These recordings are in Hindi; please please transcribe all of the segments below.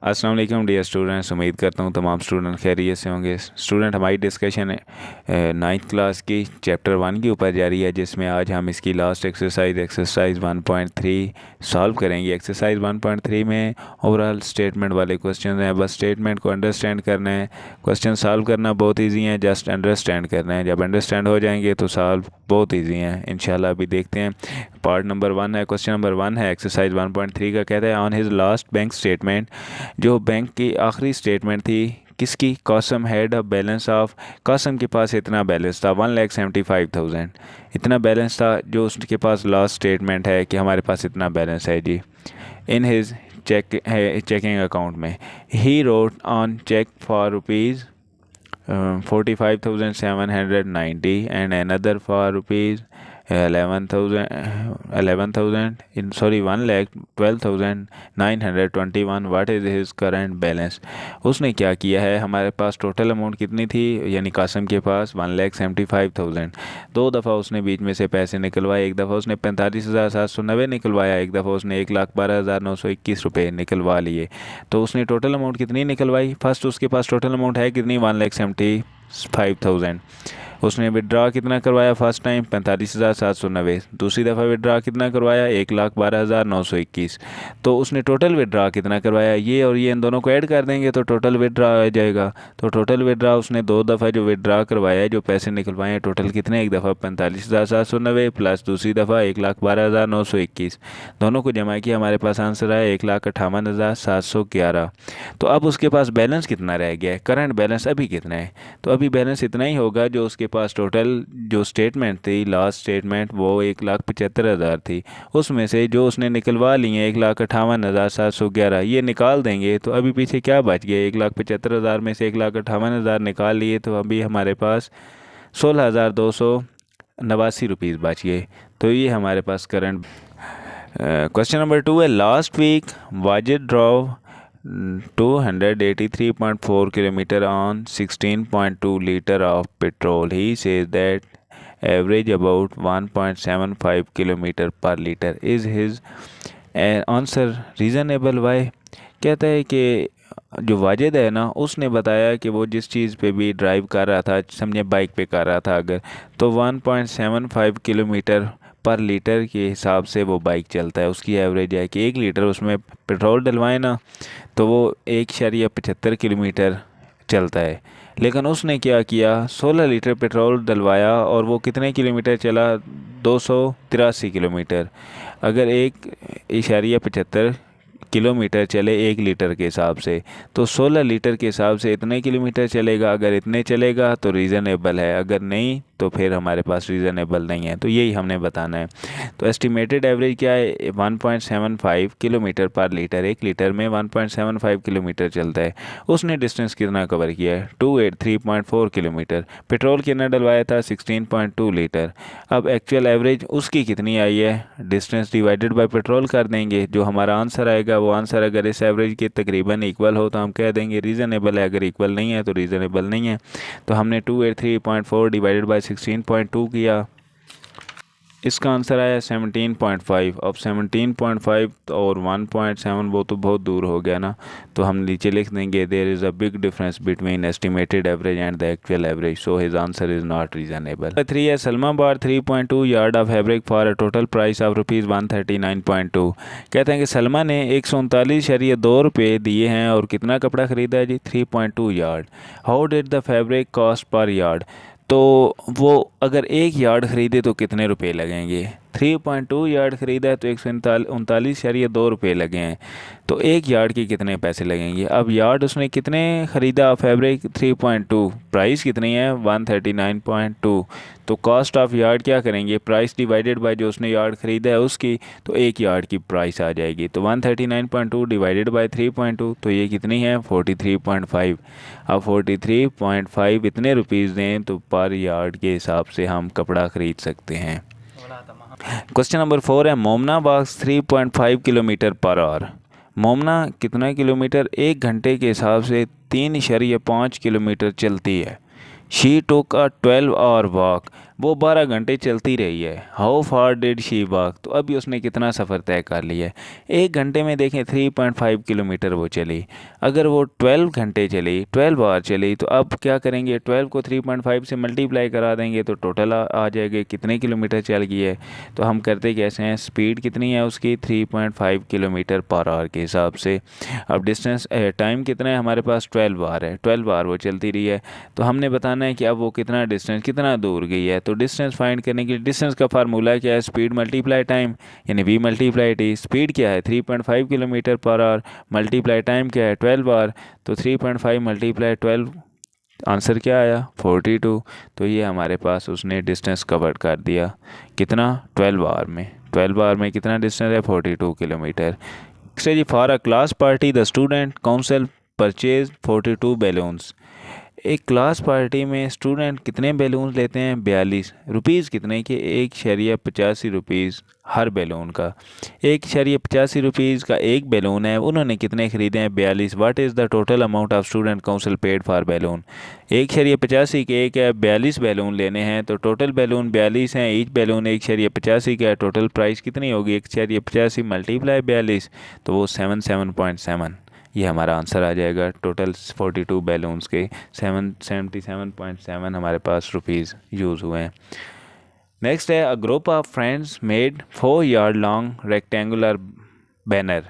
अस्सलाम वालेकुम डियर स्टूडेंट्स, उम्मीद करता हूँ तमाम स्टूडेंट खैरियत से होंगे। स्टूडेंट, हमारी डिस्कशन है 9th क्लास की चैप्टर 1 के ऊपर जारी है, जिसमें आज हम इसकी लास्ट एक्सरसाइज 1.3 सॉल्व करेंगे। एक्सरसाइज 1.3 में ओवरऑल स्टेटमेंट वाले क्वेश्चन हैं। बस स्टेटमेंट को अंडरस्टैंड करना है। क्वेश्चन सॉल्व करना बहुत ईजी है, जस्ट अंडरस्टैंड करना है। जब अंडरस्टैंड हो जाएंगे तो सॉल्व बहुत ईजी है इंशाल्लाह। अभी देखते हैं। पार्ट नंबर 1 है, क्वेश्चन नंबर 1 है एक्सरसाइज 1.3 का। कहता है on his last bank statement, जो बैंक की आखिरी स्टेटमेंट थी किसकी, Kasam had a balance of, Kasam के पास इतना बैलेंस था 1,75,000। इतना बैलेंस था जो उसके पास लास्ट स्टेटमेंट है कि हमारे पास इतना बैलेंस है जी इन हिज चेकिंग अकाउंट में। He wrote on check for rupees 45,790 and another for rupees 1,12,921। What is his current balance. उसने क्या किया है, हमारे पास टोटल अमाउंट कितनी थी, यानी कासम के पास 1,75,000। दो दफ़ा उसने बीच में से पैसे निकलवाए। एक दफ़ा उसने 45,790 निकलवाया, एक दफ़ा उसने 1,12,921 रुपये निकलवा लिए। तो उसने टोटल अमाउंट कितनी निकलवाई। फर्स्ट उसके पास टोटल अमाउंट है कितनी, 1,75,000। उसने विड्रा कितना करवाया फर्स्ट टाइम, 45,790। दूसरी दफ़ा विड्रा कितना करवाया, 1,12,921। तो उसने टोटल विड्रा कितना करवाया, ये और ये इन दोनों को ऐड कर देंगे तो टोटल विड्रा आ जाएगा। तो टोटल विड्रा उसने दो दफ़ा जो विड्रा करवाया, जो पैसे निकलवाए हैं टोटल कितने, एक दफ़ा 45,790 प्लस दूसरी दफ़ा 1,12,921। दोनों को जमा किया, हमारे पास आंसर आया 1,58,711। तो अब उसके पास बैलेंस कितना रह गया है, करंट बैलेंस अभी कितना है। तो अभी बैलेंस इतना ही होगा जो उसके पास टोटल जो स्टेटमेंट थी, लास्ट स्टेटमेंट, वो 1,75,000 थी। उसमें से जो उसने निकलवा ली है 1,58,711, ये निकाल देंगे तो अभी पीछे क्या बच गया। 1,75,000 में से 1,58,000 निकाल लिए तो अभी हमारे पास 16,289 रुपीज़ बच गए। तो ये हमारे पास करंट। क्वेश्चन नंबर 2 है, last week Wajid drove 283.4 kilometer on 16.2 liter of petrol. He says that average about 1.75 kilometer per liter. Is his answer reasonable? Why? कहता है कि जो वाजिद है ना, उसने बताया कि वो जिस चीज़ पे भी ड्राइव कर रहा था, समझे बाइक पे कर रहा था अगर, तो 1.75 किलोमीटर पर लीटर के हिसाब से वो बाइक चलता है। उसकी एवरेज है कि 1 लीटर उसमें पेट्रोल डलवाए ना तो वो 1.75 किलोमीटर चलता है। लेकिन उसने क्या किया, 16 लीटर पेट्रोल डलवाया और वो कितने किलोमीटर चला, 283 किलोमीटर। अगर 1.75 किलोमीटर चले 1 लीटर के हिसाब से, तो 16 लीटर के हिसाब से इतने किलोमीटर चलेगा। अगर इतने चलेगा तो रीज़नेबल है, अगर नहीं तो फिर हमारे पास रीज़नेबल नहीं है। तो यही हमने बताना है। तो एस्टिमेटेड एवरेज क्या है, 1.75 किलोमीटर पर लीटर। 1 लीटर में 1.75 किलोमीटर चलता है। उसने डिस्टेंस कितना कवर किया है, 283.4 किलोमीटर। पेट्रोल कितना डलवाया था, 16.2 लीटर। अब एक्चुअल एवरेज उसकी कितनी आई है, डिस्टेंस डिवाइडेड बाय पेट्रोल कर देंगे। जो हमारा आंसर आएगा वो आंसर अगर इस एवरेज के तकरीबन इक्वल हो तो हम कह देंगे रीज़नेबल है, अगर इक्वल नहीं है तो रीज़नेबल नहीं है। तो हमने 283.4 डिवाइडेड बाय 16.2 किया, इसका आंसर आया 17.5। अब 17.5 और 1.7 वो तो बहुत दूर हो गया ना, तो हम नीचे लिख देंगे there is a big difference between estimated average and the actual average, so his answer is not reasonable. 3 है, Salma bar 3.2 yard of fabric for a total price of ₹139.2। कहते हैं कि सलमा ने 139.2 रुपये दिए हैं और कितना कपड़ा ख़रीदा है जी, 3.2 yard. How did the fabric cost per yard. तो वो अगर 1 यार्ड ख़रीदे तो कितने रुपए लगेंगे, 3.2 यार्ड ख़रीदा है तो 139.2 रुपये लगे हैं। तो 1 यार्ड के कितने पैसे लगेंगे। अब यार्ड उसने कितने ख़रीदा फैब्रिक, 3.2, प्राइस कितनी है 139.2। तो कॉस्ट ऑफ यार्ड क्या करेंगे, प्राइस डिवाइडेड बाय जो उसने यार्ड ख़रीदा है उसकी, तो 1 यार्ड की प्राइस आ जाएगी। तो 139.2 डिवाइडेड बाय 3.2, तो ये कितनी है 43.5। अब 43.5 इतने रुपीज़ दें तो पर यार्ड के हिसाब से हम कपड़ा ख़रीद सकते हैं। क्वेश्चन नंबर 4 है, मोमना वॉक्स 3.5 किलोमीटर पर आवर। मोमना कितना किलोमीटर 1 घंटे के हिसाब से 3.5 किलोमीटर चलती है। She took a 12 hour walk वो 12 घंटे चलती रही है। How far did she walk, तो अभी उसने कितना सफ़र तय कर लिया है। 1 घंटे में देखें 3.5 किलोमीटर वो चली। अगर वो 12 घंटे चली, 12 आवर चली, तो अब क्या करेंगे, 12 को 3.5 से मल्टीप्लाई करा देंगे तो टोटल आ जाएगा कितने किलोमीटर चल गई है। तो हम करते कैसे हैं, स्पीड कितनी है उसकी 3.5 किलोमीटर पर आवर के हिसाब से। अब डिस्टेंस टाइम कितना है हमारे पास, 12 आवर है, 12 आवर वो चलती रही है। तो हमने बताना है कि अब वो कितना डिस्टेंस कितना दूर गई है। तो डिस्टेंस फाइंड करने के लिए डिस्टेंस का फार्मूला क्या है, स्पीड मल्टीप्लाई टाइम, यानी v मल्टीप्लाई टी। स्पीड क्या है 3.5 kilometre per hour, multiply time क्या है 12 आवर। तो 3.5 मल्टीप्लाई 12, आंसर क्या आया 42। तो ये हमारे पास उसने डिस्टेंस कवर कर दिया कितना, 12 आवर में। 12 आवर में कितना डिस्टेंस है, 42 किलोमीटर। नेक्स्ट है जी, for a class party the student council purchase 42 balloons. एक क्लास पार्टी में स्टूडेंट कितने बैलून लेते हैं, 42 रुपीज़, कितने के 1.85 रुपीज़ हर बैलून का। 1.85 रुपीज़ का एक बैलून है, उन्होंने कितने ख़रीदे हैं, 42। What is the total amount of student council paid for balloon. 1.85 के एक है, 42 बैलून लेने हैं, तो टोटल बैलून 42 हैं, ईच बैलून 1.85 का है। टोटल प्राइस कितनी होगी, 1.85 मल्टीप्लाई 42, तो वो 77.7, ये हमारा आंसर आ जाएगा। टोटल 42 बैलून्स के 77.7 हमारे पास रुपीज़ यूज़ हुए हैं। नेक्स्ट है, a group of friends made 4 yard long rectangular banner.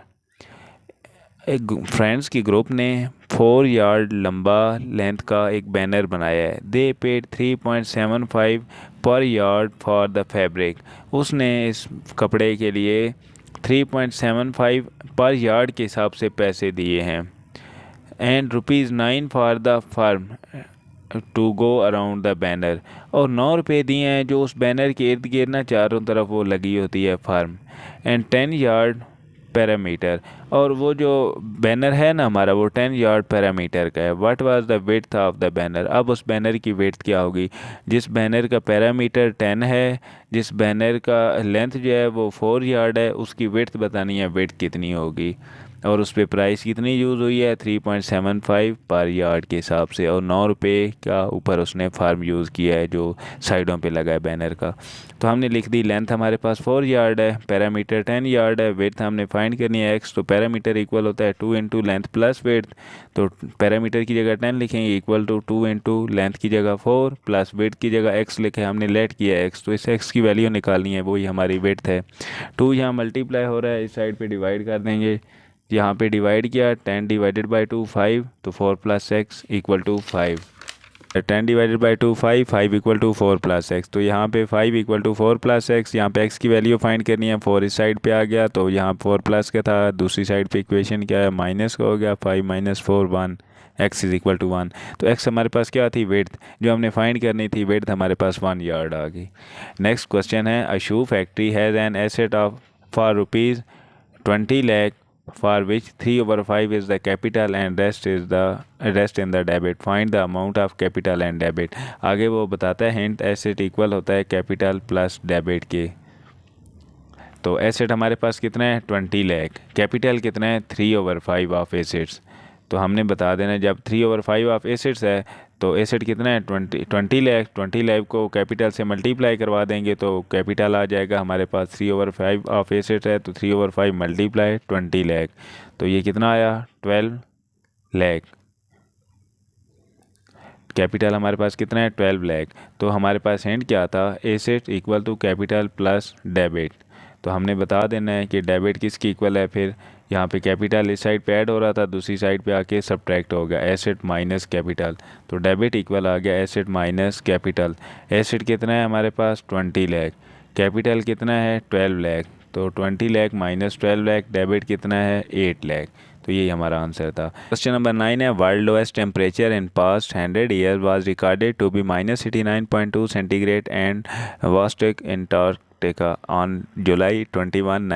एक फ्रेंड्स की ग्रुप ने 4 यार्ड लंबा लेंथ का एक बैनर बनाया है। दे पेड 3.75 पर यार्ड फॉर द फैब्रिक। उसने इस कपड़े के लिए 3.75 पर यार्ड के हिसाब से पैसे दिए हैं। And ₹9 for the firm to go around the banner, और 9 रुपये दिए हैं जो उस बैनर के इर्द गिर्द ना चारों तरफ वो लगी होती है फर्म। एंड 10 यार्ड पैरामीटर, और वो जो बैनर है ना हमारा वो 10 यार्ड पैरामीटर का है। What was the width of the banner, अब उस बैनर की विड्थ क्या होगी। जिस बैनर का पैरामीटर 10 है, जिस बैनर का लेंथ जो है वो 4 यार्ड है, उसकी विड्थ बतानी है, विड्थ कितनी होगी। और उस पर प्राइस कितनी यूज़ हुई है, 3.75 पर यार्ड के हिसाब से, और 9 रुपये का ऊपर उसने फार्म यूज़ किया है जो साइडों पे लगा है बैनर का। तो हमने लिख दी, लेंथ हमारे पास 4 यार्ड है, पैरामीटर 10 यार्ड है, विड्थ हमने फाइंड करनी है x, तो पैरामीटर इक्वल होता है 2 इंटू लेंथ प्लस विड्थ। तो पैरामीटर की जगह 10 लिखेंगे, इक्वल टू 2 इंटू लेंथ की जगह 4 प्लस विड्थ की जगह x लिखे, हमने लेट किया x, तो इस x की वैल्यू निकालनी है, वही हमारी विड्थ है। 2 यहाँ मल्टीप्लाई हो रहा है, इस साइड पे डिवाइड कर देंगे, यहाँ पे डिवाइड किया, 10 डिवाइडेड बाई 2 5, तो 4 plus x equal to 5। 10 divided by 2 5, 5 equal to 4 plus x, तो यहाँ पे 5 इक्वल टू 4 प्लस एक्स। यहाँ पे एक्स की वैल्यू फाइंड करनी है, 4 इस साइड पे आ गया, तो यहाँ 4 प्लस का था, दूसरी साइड पे इक्वेशन क्या है, माइनस का हो गया, 5 minus 4 1, x is equal to 1। तो एक्स हमारे पास क्या थी, विड्थ, जो हमने फाइंड करनी थी, विड्थ हमारे पास 1 यार्ड आ गई। नेक्स्ट क्वेश्चन है, a shoe factory has an asset of for ₹20 lakh for which 3/5 is the capital and rest in the debit. Find the amount of capital and debit. आगे वो बताता है, हिंट एसेट इक्वल होता है कैपिटल प्लस डेबिट के। तो एसेट हमारे पास कितना है, 20 लाख, कैपिटल कितना है, 3/5 ऑफ एसेट्स। तो हमने बता देना, जब 3/5 ऑफ एसेट्स है तो एसेट कितना है, 20 लाख। 20 लाख को कैपिटल से मल्टीप्लाई करवा देंगे तो कैपिटल आ जाएगा हमारे पास, 3/5 ऑफ एसेट है तो 3/5 मल्टीप्लाई 20 लाख, तो ये कितना आया, 12 लाख। कैपिटल हमारे पास कितना है, 12 लाख। तो हमारे पास हिंट क्या था, asset equal to capital plus debit. तो हमने बता देना है कि डेबिट किसकी इक्वल है, फिर यहाँ पे कैपिटल इस साइड पे ऐड हो रहा था, दूसरी साइड पे आके सब्ट्रैक्ट हो गया, एसेट माइनस कैपिटल। तो डेबिट इक्वल आ गया एसेट माइनस कैपिटल। एसेट कितना है हमारे पास, 20 लाख, कैपिटल कितना है, 12 लाख, तो 20 लाख माइनस 12 लाख, डेबिट कितना है, 8 लाख। तो यही हमारा आंसर था। क्वेश्चन नंबर 9 है, world lowest temperature in past 100 year was recorded to be -89.2 centigrade and Vostok Antarctica on July 21,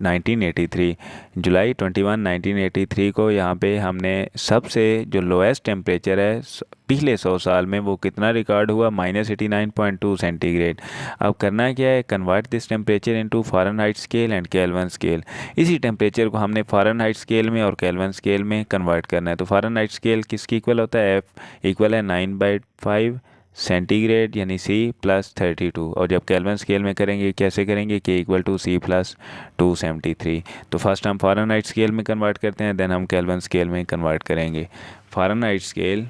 1983। जुलाई 21, 1983 को यहाँ पे हमने सबसे जो लोएस्ट टेम्परेचर है पिछले 100 साल में वो कितना रिकॉर्ड हुआ, -89.2 सेंटीग्रेड। अब करना क्या है, convert this temperature into Fahrenheit scale and kelvin scale. इसी टेम्परेचर को हमने फ़ारेनहाइट स्केल में और केल्विन स्केल में कन्वर्ट करना है। तो फ़ारेनहाइट स्केल किसकी इक्वल होता है, F इक्वल है 9/5 सेंटीग्रेड यानी C प्लस 32, और जब केल्विन स्केल में करेंगे कैसे करेंगे, K equal to C plus 273। तो फर्स्ट हम फ़ारेनहाइट स्केल में कन्वर्ट करते हैं, देन हम केल्विन स्केल में कन्वर्ट करेंगे। Fahrenheit scale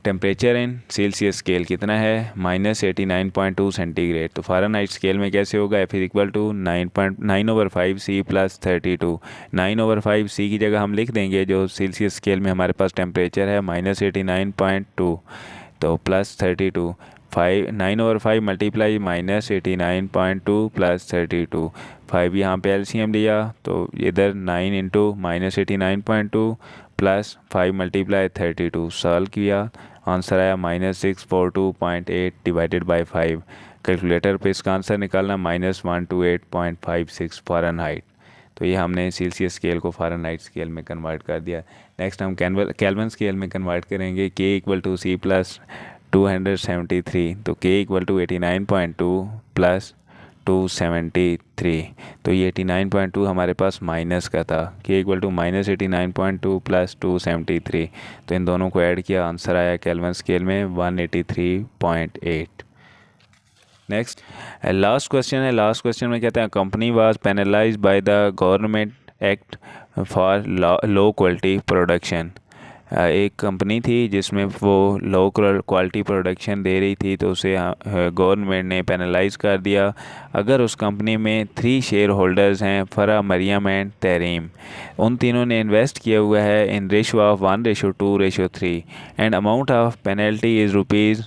temperature in Celsius scale कितना है, -89.2 सेंटीग्रेड। तो फ़ारेनहाइट स्केल में कैसे होगा, F is equal to 9/5 C plus 32। 9/5 C की जगह हम लिख देंगे जो सेल्सियस स्केल में हमारे पास टेम्परेचर है -89.2, तो प्लस 32। 9/5 multiply -89.2 plus 32। 5 यहाँ पे LCM लिया तो इधर 9 इंटू -89.2 प्लस 5 मल्टीप्लाई 32, सॉल्व किया, आंसर आया -642.8 डिवाइडेड बाई 5। कैलकुलेटर पे इसका आंसर निकालना -128.56 फ़ारेनहाइट। तो ये हमने सेल्सियस स्केल को फ़ारेनहाइट स्केल में कन्वर्ट कर दिया। नेक्स्ट हम केल्विन स्केल में कन्वर्ट करेंगे। K equal to C plus 273, तो K इक्वल टू 89.2 प्लस 273, तो ये 89.2 हमारे पास माइनस का था। K इक्वल टू -89.2 प्लस 273, तो इन दोनों को ऐड किया, आंसर आया केल्विन स्केल में 183.8। नेक्स्ट लास्ट क्वेश्चन है। लास्ट क्वेश्चन में कहते हैं company was penalise by the government act for low quality production. एक कंपनी थी जिसमें वो लो क्वालिटी प्रोडक्शन दे रही थी, तो उसे गवर्नमेंट ने पेनलाइज कर दिया। अगर उस कंपनी में 3 शेयर होल्डर्स हैं, फ़रा, मरियम एंड तहरीम, उन तीनों ने इन्वेस्ट किया हुआ है in ratio of 1:2:3 and amount of penalty is rupees,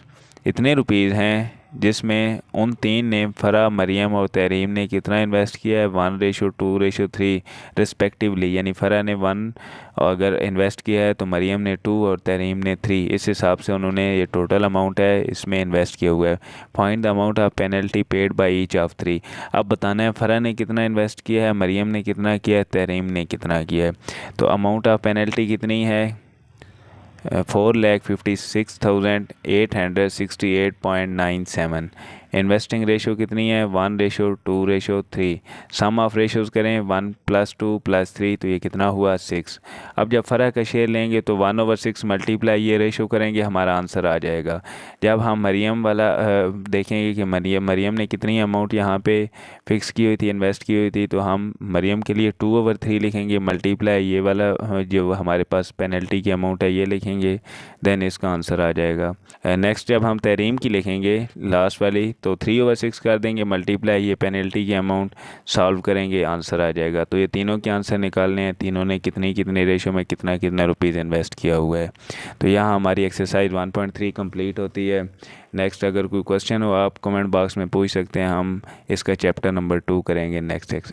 इतने रुपीज़ हैं जिसमें उन तीन ने, फ़रा, मरियम और तहरीम ने कितना इन्वेस्ट किया है, 1:2:3 रिस्पेक्टिवली, यानी फ़रा ने 1 अगर इन्वेस्ट किया है तो मरियम ने 2 और तहरीम ने 3, इस हिसाब से उन्होंने ये टोटल अमाउंट है इसमें इन्वेस्ट किया हुआ है। Find the amount of penalty paid by each of 3। अब बताना है फ़रा ने कितना इन्वेस्ट किया है, मरियम ने कितना किया है, तहरीम ने कितना किया है। तो अमाउंट ऑफ पेनल्टी कितनी है, 4,56,868.97। इन्वेस्टिंग रेशो कितनी है, 1:2:3। सम ऑफ रेशोज़ करें 1 + 2 + 3, तो ये कितना हुआ 6। अब जब फ़रा का शेयर लेंगे तो 1/6 मल्टीप्लाई ये रेशो करेंगे, हमारा आंसर आ जाएगा। जब हम मरियम वाला देखेंगे कि मरियम ने कितनी अमाउंट यहाँ पे फिक्स की हुई थी, इन्वेस्ट की हुई थी, तो हम मरियम के लिए 2/3 लिखेंगे, मल्टीप्लाई ये वाला जो हमारे पास पेनल्टी की अमाउंट है ये लिखेंगे, देन इसका आंसर आ जाएगा। नेक्स्ट जब हम तहरीम की लिखेंगे लास्ट वाली, तो 3/6 कर देंगे, मल्टीप्लाई ये पेनल्टी की अमाउंट, सॉल्व करेंगे, आंसर आ जाएगा। तो ये तीनों के आंसर निकालने हैं, तीनों ने कितनी कितने रेशो में कितना कितना रुपीज़ इन्वेस्ट किया हुआ है। तो यहाँ हमारी एक्सरसाइज 1.3 कंप्लीट होती है। नेक्स्ट अगर कोई क्वेश्चन हो आप कमेंट बॉक्स में पूछ सकते हैं, हम इसका चैप्टर नंबर 2 करेंगे नेक्स्ट एक्सरसाइज।